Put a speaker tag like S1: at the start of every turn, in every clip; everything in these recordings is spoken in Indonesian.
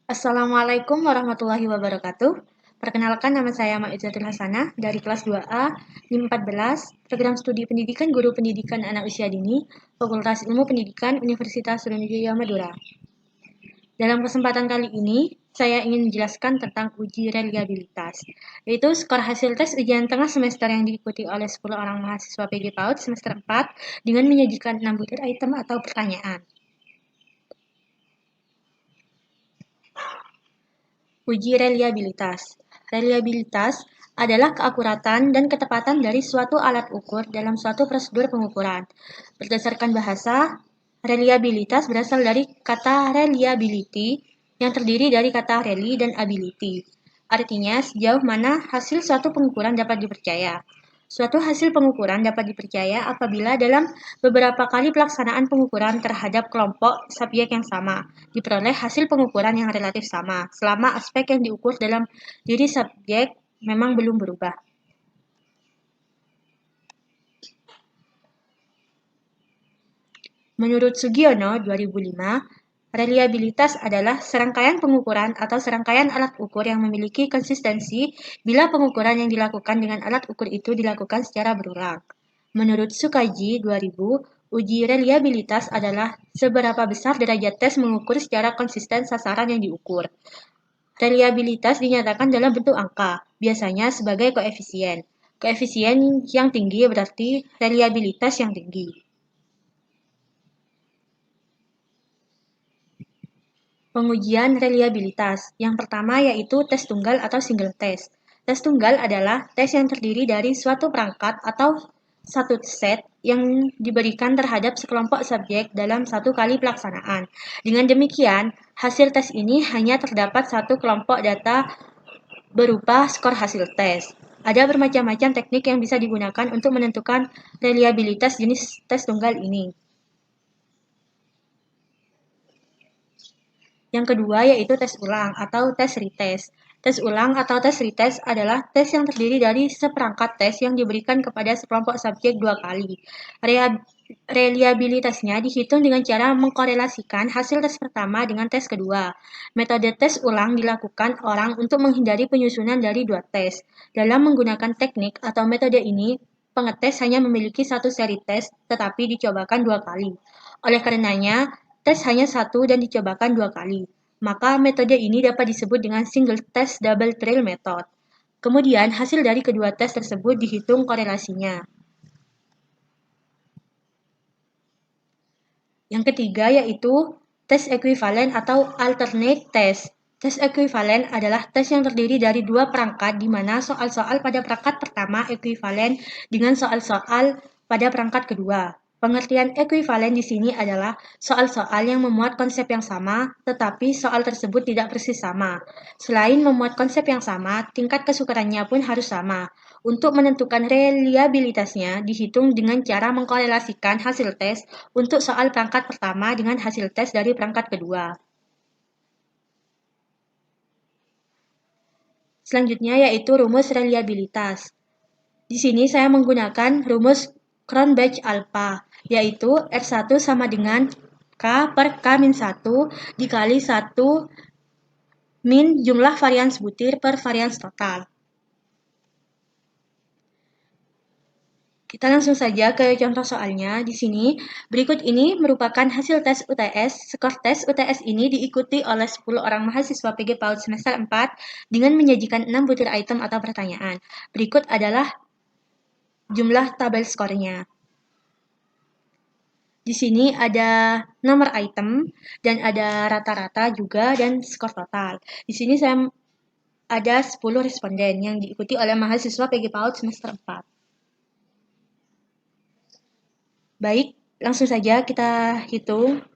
S1: Assalamualaikum warahmatullahi wabarakatuh. Perkenalkan, nama saya Maizatul Hasanah dari kelas 2A, NIM 14, Program Studi Pendidikan Guru Pendidikan Anak Usia Dini, Fakultas Ilmu Pendidikan Universitas Sriwijaya Madura. Dalam kesempatan kali ini, saya ingin menjelaskan tentang uji reliabilitas, yaitu skor hasil tes ujian tengah semester yang diikuti oleh 10 orang mahasiswa PG PAUD semester 4 dengan menyajikan 6 butir item atau pertanyaan. Uji reliabilitas. Reliabilitas adalah keakuratan dan ketepatan dari suatu alat ukur dalam suatu prosedur pengukuran. Berdasarkan bahasa, reliabilitas berasal dari kata reliability yang terdiri dari kata reli dan ability. Artinya, sejauh mana hasil suatu pengukuran dapat dipercaya. Suatu hasil pengukuran dapat dipercaya apabila dalam beberapa kali pelaksanaan pengukuran terhadap kelompok subjek yang sama, diperoleh hasil pengukuran yang relatif sama, selama aspek yang diukur dalam diri subjek memang belum berubah. Menurut Sugiono 2005, reliabilitas adalah serangkaian pengukuran atau serangkaian alat ukur yang memiliki konsistensi bila pengukuran yang dilakukan dengan alat ukur itu dilakukan secara berulang. Menurut Sukaji 2000, uji reliabilitas adalah seberapa besar derajat tes mengukur secara konsisten sasaran yang diukur. Reliabilitas dinyatakan dalam bentuk angka, biasanya sebagai koefisien. Koefisien yang tinggi berarti reliabilitas yang tinggi. Pengujian reliabilitas. Yang pertama yaitu tes tunggal atau single test. Tes tunggal adalah tes yang terdiri dari suatu perangkat atau satu set yang diberikan terhadap sekelompok subjek dalam satu kali pelaksanaan. Dengan demikian, hasil tes ini hanya terdapat satu kelompok data berupa skor hasil tes. Ada bermacam-macam teknik yang bisa digunakan untuk menentukan reliabilitas jenis tes tunggal ini. Yang kedua yaitu tes ulang atau tes retest. Tes ulang atau tes retest adalah tes yang terdiri dari seperangkat tes yang diberikan kepada sekelompok subjek 2 kali. Reliabilitasnya dihitung dengan cara mengkorelasikan hasil tes pertama dengan tes kedua. Metode tes ulang dilakukan orang untuk menghindari penyusunan dari 2 tes. Dalam menggunakan teknik atau metode ini, pengetes hanya memiliki satu seri tes tetapi dicobakan 2 kali. Oleh karenanya, tes hanya satu dan dicobakan 2 kali. Maka metode ini dapat disebut dengan single test double trail method. Kemudian hasil dari kedua tes tersebut dihitung korelasinya. Yang ketiga yaitu tes ekuivalen atau alternate test. Tes ekuivalen adalah tes yang terdiri dari dua perangkat di mana soal-soal pada perangkat pertama ekuivalen dengan soal-soal pada perangkat kedua. Pengertian ekuivalen di sini adalah soal-soal yang memuat konsep yang sama, tetapi soal tersebut tidak persis sama. Selain memuat konsep yang sama, tingkat kesukarannya pun harus sama. Untuk menentukan reliabilitasnya dihitung dengan cara mengkorelasikan hasil tes untuk soal perangkat pertama dengan hasil tes dari perangkat kedua. Selanjutnya yaitu rumus reliabilitas. Di sini saya menggunakan rumus Cronbach-Alpha, yaitu R1 sama dengan K per K-1 dikali 1 min jumlah varians butir per varians total. Kita langsung saja ke contoh soalnya. Di sini, berikut ini merupakan hasil tes UTS. Skor tes UTS ini diikuti oleh 10 orang mahasiswa PG PAUD semester 4 dengan menyajikan 6 butir item atau pertanyaan. Berikut adalah jumlah tabel skornya. Di sini ada nomor item dan ada rata-rata juga dan skor total. Di sini saya ada 10 responden yang diikuti oleh mahasiswa PG PAUD semester 4. Baik, langsung saja kita hitung.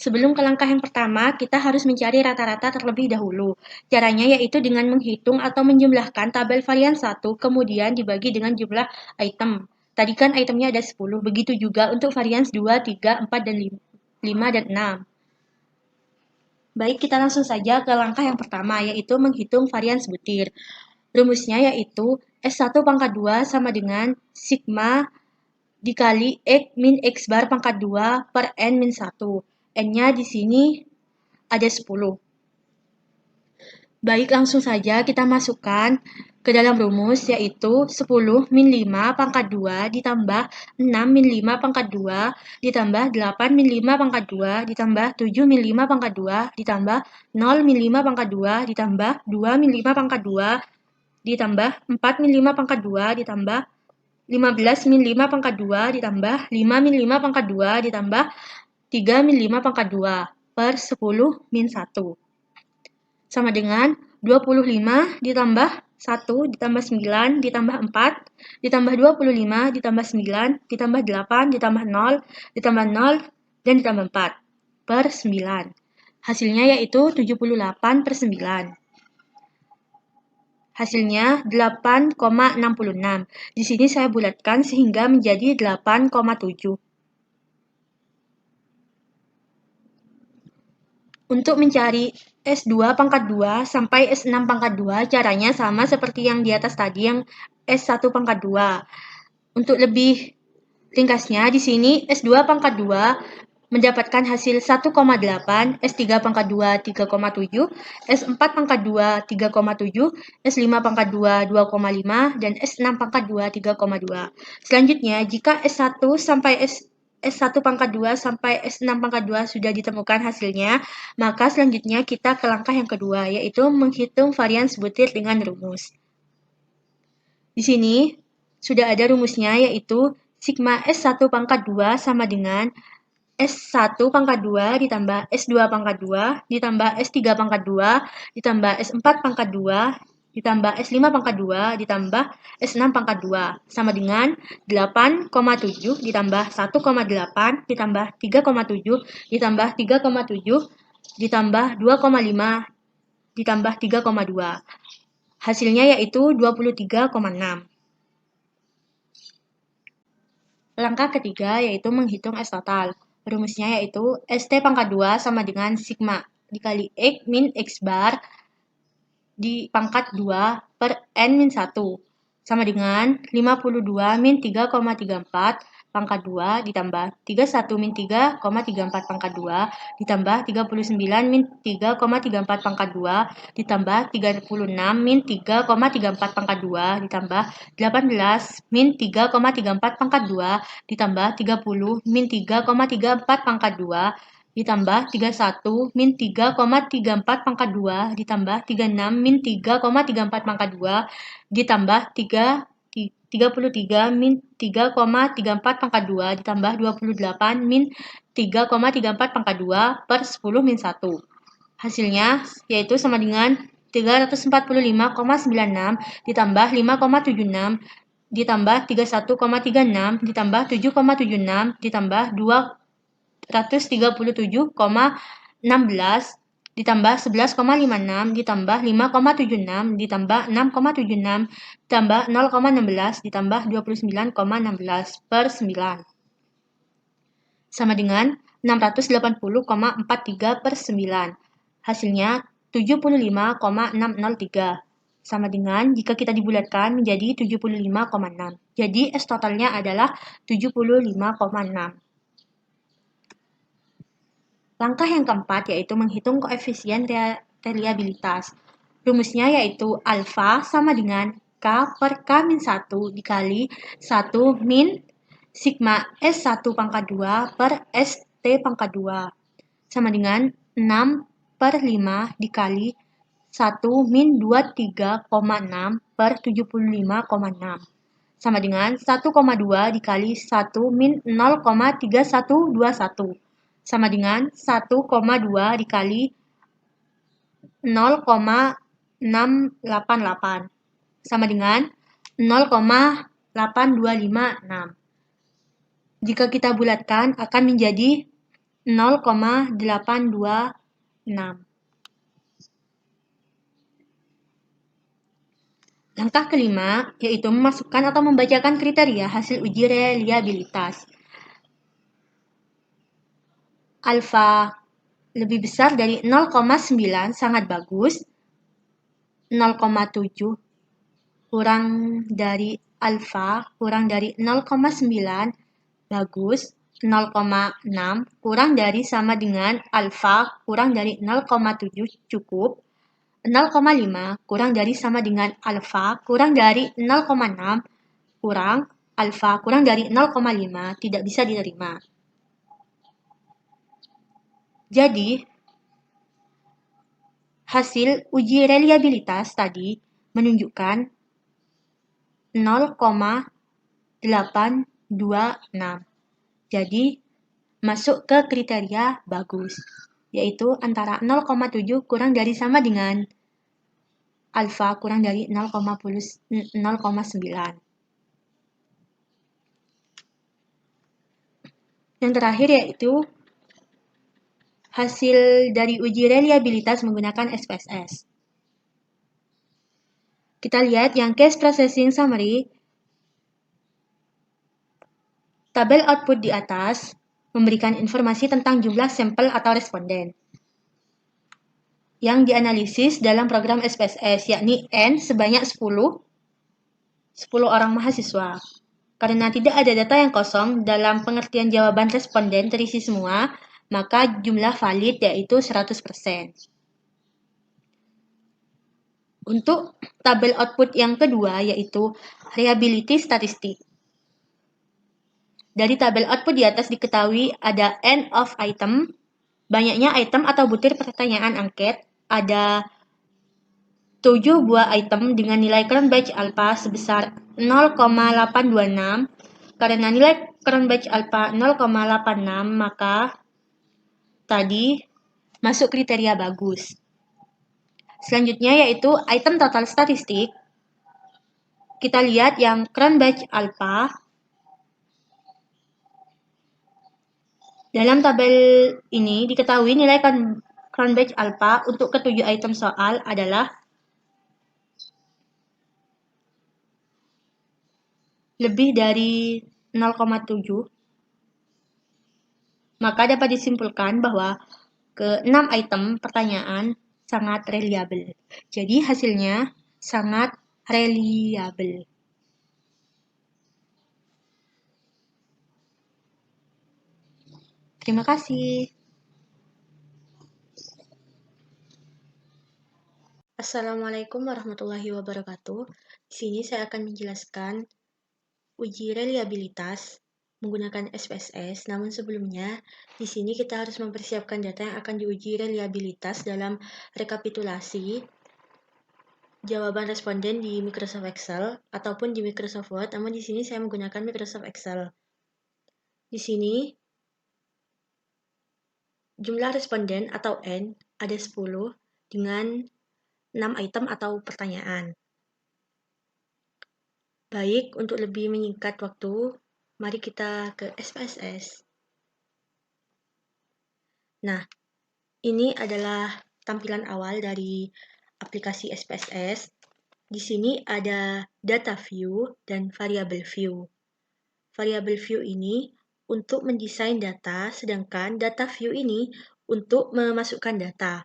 S1: Sebelum ke langkah yang pertama, kita harus mencari rata-rata terlebih dahulu. Caranya yaitu dengan menghitung atau menjumlahkan tabel varian 1, kemudian dibagi dengan jumlah item. Tadi kan itemnya ada 10, begitu juga untuk varian 2, 3, 4, dan 5, dan 6. Baik, kita langsung saja ke langkah yang pertama, yaitu menghitung varian butir. Rumusnya yaitu S1 pangkat 2 sama dengan sigma dikali X min X bar pangkat 2 per N min 1. N-nya di sini ada 10. Baik, langsung saja kita masukkan ke dalam rumus, yaitu 10 min 5 pangkat 2 ditambah 6 min 5 pangkat 2 ditambah 8 min 5 pangkat 2 ditambah 7 min 5 pangkat 2 ditambah 0 min 5 pangkat 2 ditambah 2 min 5 pangkat 2 ditambah 4 min 5 pangkat 2 ditambah 15 min 5 pangkat 2 ditambah 5 min 5 pangkat 2 ditambah 3 min 5 pangkat 2 per 10 min 1. Sama dengan 25 ditambah 1 ditambah 9 ditambah 4 ditambah 25 ditambah 9 ditambah 8 ditambah 0 ditambah 0 dan ditambah 4 per 9. Hasilnya yaitu 78 per 9. Hasilnya 8,66. Di sini saya bulatkan sehingga menjadi 8,7. Untuk mencari S2 pangkat 2 sampai S6 pangkat 2, caranya sama seperti yang di atas tadi, yang S1 pangkat 2. Untuk lebih ringkasnya, di sini S2 pangkat 2 mendapatkan hasil 1,8, S3 pangkat 2 3,7, S4 pangkat 2 3,7, S5 pangkat 2 2,5, dan S6 pangkat 2 3,2. Selanjutnya, jika S1 sampai S1 pangkat 2 sampai S6 pangkat 2 sudah ditemukan hasilnya, maka selanjutnya kita ke langkah yang kedua, yaitu menghitung varian sebutir dengan rumus. Di sini sudah ada rumusnya, yaitu sigma S1 pangkat 2 sama dengan S1 pangkat 2 ditambah S2 pangkat 2 ditambah S3 pangkat 2 ditambah S4 pangkat 2 ditambah S5 pangkat 2 ditambah S6 pangkat 2 sama dengan 8,7 ditambah 1,8 ditambah 3,7 ditambah 3,7 ditambah 2,5 ditambah 3,2. Hasilnya yaitu 23,6. Langkah ketiga yaitu menghitung S total. Rumusnya yaitu ST pangkat 2 sama dengan sigma dikali X min X bar di pangkat 2 per N min 1 sama dengan 52 min 3,34 pangkat 2 ditambah 31 min 3,34 pangkat 2 ditambah 39 min 3,34 pangkat 2 ditambah 36 min 3,34 pangkat 2 ditambah 18 min 3,34 pangkat 2 ditambah 30 min 3,34 pangkat 2 ditambah 31 min 3,34 pangkat 2 ditambah 36 min 3,34 pangkat 2 ditambah 33 min 3,34 pangkat 2 ditambah 28 min 3,34 pangkat 2 per 10 min 1. Hasilnya yaitu sama dengan 345,96 ditambah 5,76 ditambah 31,36 ditambah 7,76 ditambah 237,16 ditambah 11,56 ditambah 5,76 ditambah 6,76 ditambah 0,16 ditambah 29,16 per 9 sama dengan 680,43 per 9. Hasilnya 75,603 sama dengan jika kita dibulatkan menjadi 75,6. Jadi S totalnya adalah 75,6. Langkah yang keempat yaitu menghitung koefisien reliabilitas. Rumusnya yaitu alfa sama dengan K per K min 1 dikali 1 min sigma S1 pangkat 2 per ST pangkat 2 sama dengan 6 per 5 dikali 1 min 23,6 per 75,6 sama dengan 1,2 dikali 1 min 0,3121 sama dengan 1,2 dikali 0,688 sama dengan 0,8256. Jika kita bulatkan akan menjadi 0,826. Langkah kelima yaitu memasukkan atau membacakan kriteria hasil uji reliabilitas. Alfa lebih besar dari 0,9 sangat bagus, 0,7 kurang dari alfa kurang dari 0,9 bagus, 0,6 kurang dari sama dengan alfa kurang dari 0,7 cukup. 0,5 kurang dari sama dengan alfa kurang dari 0,6 kurang alfa kurang dari 0,5 tidak bisa diterima. Jadi, hasil uji reliabilitas tadi menunjukkan 0,826. Jadi, masuk ke kriteria bagus, yaitu antara 0,7 kurang dari sama dengan alfa kurang dari 0,9. Yang terakhir yaitu hasil dari uji reliabilitas menggunakan SPSS. Kita lihat yang case processing summary. Tabel output di atas memberikan informasi tentang jumlah sampel atau responden yang dianalisis dalam program SPSS, yakni N sebanyak 10 orang mahasiswa. Karena tidak ada data yang kosong dalam pengertian jawaban responden terisi semua, maka jumlah valid yaitu 100%. Untuk tabel output yang kedua yaitu reliability statistik. Dari tabel output di atas diketahui ada N of item, banyaknya item atau butir pertanyaan angket, ada 7 buah item dengan nilai Cronbach alpha sebesar 0,826. Karena nilai Cronbach alpha 0,86, maka tadi masuk kriteria bagus. Selanjutnya yaitu item total statistik. Kita lihat yang Cronbach alpha. Dalam tabel ini diketahui nilai Cronbach alpha untuk ketujuh item soal adalah lebih dari 0,7. Maka dapat disimpulkan bahwa ke-6 item pertanyaan sangat reliable. Jadi hasilnya sangat reliable. Terima kasih. Assalamualaikum warahmatullahi wabarakatuh. Di sini saya akan menjelaskan uji reliabilitas menggunakan SPSS. Namun sebelumnya, di sini kita harus mempersiapkan data yang akan diuji reliabilitas dalam rekapitulasi jawaban responden di Microsoft Excel ataupun di Microsoft Word. Namun di sini saya menggunakan Microsoft Excel. Di sini jumlah responden atau N ada 10 dengan 6 item atau pertanyaan. Baik, untuk lebih menyingkat waktu, mari kita ke SPSS. Nah, ini adalah tampilan awal dari aplikasi SPSS. Di sini ada data view dan variable view. Variable view ini untuk mendesain data, sedangkan data view ini untuk memasukkan data.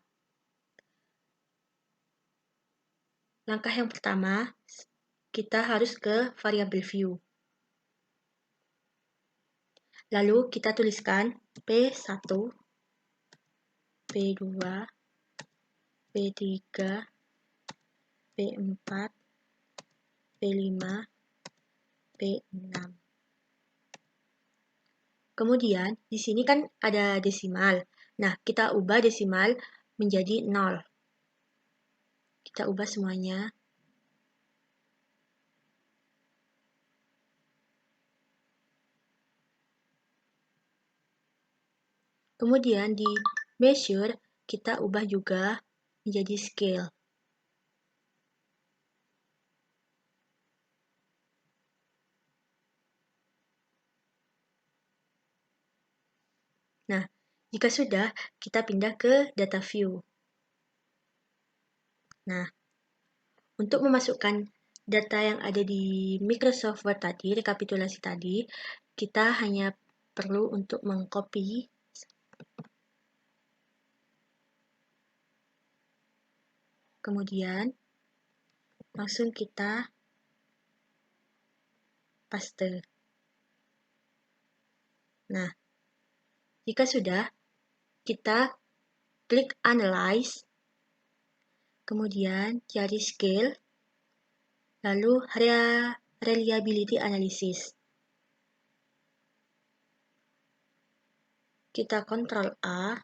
S1: Langkah yang pertama, kita harus ke variable view. Lalu kita tuliskan P1, P2, P3, P4, P5, P6. Kemudian, di sini kan ada desimal. Nah, kita ubah desimal menjadi 0. Kita ubah semuanya. Kemudian di measure, kita ubah juga menjadi scale. Nah, jika sudah, kita pindah ke data view. Nah, untuk memasukkan data yang ada di Microsoft Word tadi, rekapitulasi tadi, kita hanya perlu untuk mengcopy kemudian langsung kita paste. Nah, Jika sudah, kita klik Analyze, kemudian cari Scale, lalu Reliability Analysis. Kita Ctrl A,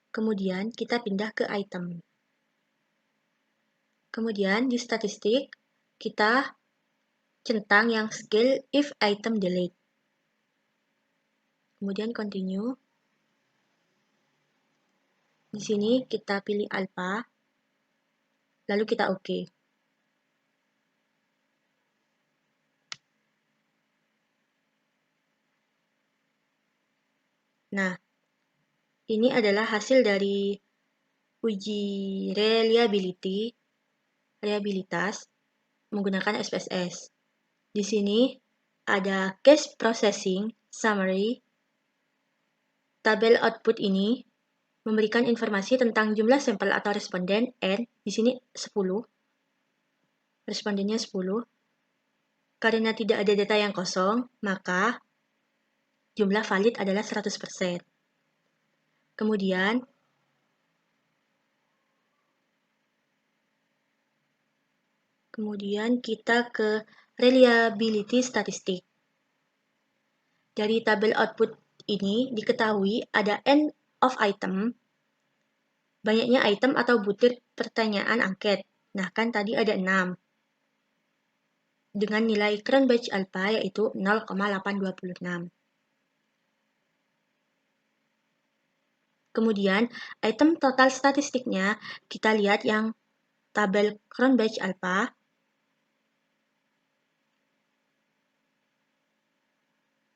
S1: kemudian kita pindah ke Item. Kemudian di statistik, kita centang yang Scale if item delete. Kemudian Continue. Di sini kita pilih alpha, lalu kita OK. Nah, ini adalah hasil dari uji reliabilitas menggunakan SPSS. Di sini ada case processing summary. Tabel output ini memberikan informasi tentang jumlah sampel atau responden N, di sini 10. Respondennya 10. Karena tidak ada data yang kosong, maka jumlah valid adalah 100%. Kemudian kita ke reliability statistik. Dari tabel output ini diketahui ada N of item, banyaknya item atau butir pertanyaan angket. Nah, kan tadi ada 6. Dengan nilai Cronbach alpha yaitu 0,826. Kemudian, item total statistiknya kita lihat yang tabel Cronbach alpha.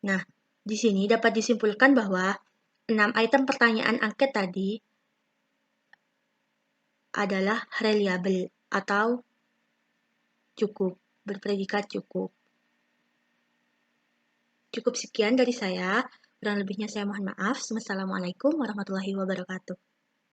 S1: Nah, di sini dapat disimpulkan bahwa 6 item pertanyaan angket tadi adalah reliable atau cukup, berpredikat cukup. Cukup sekian dari saya, kurang lebihnya saya mohon maaf. Wassalamualaikum warahmatullahi wabarakatuh.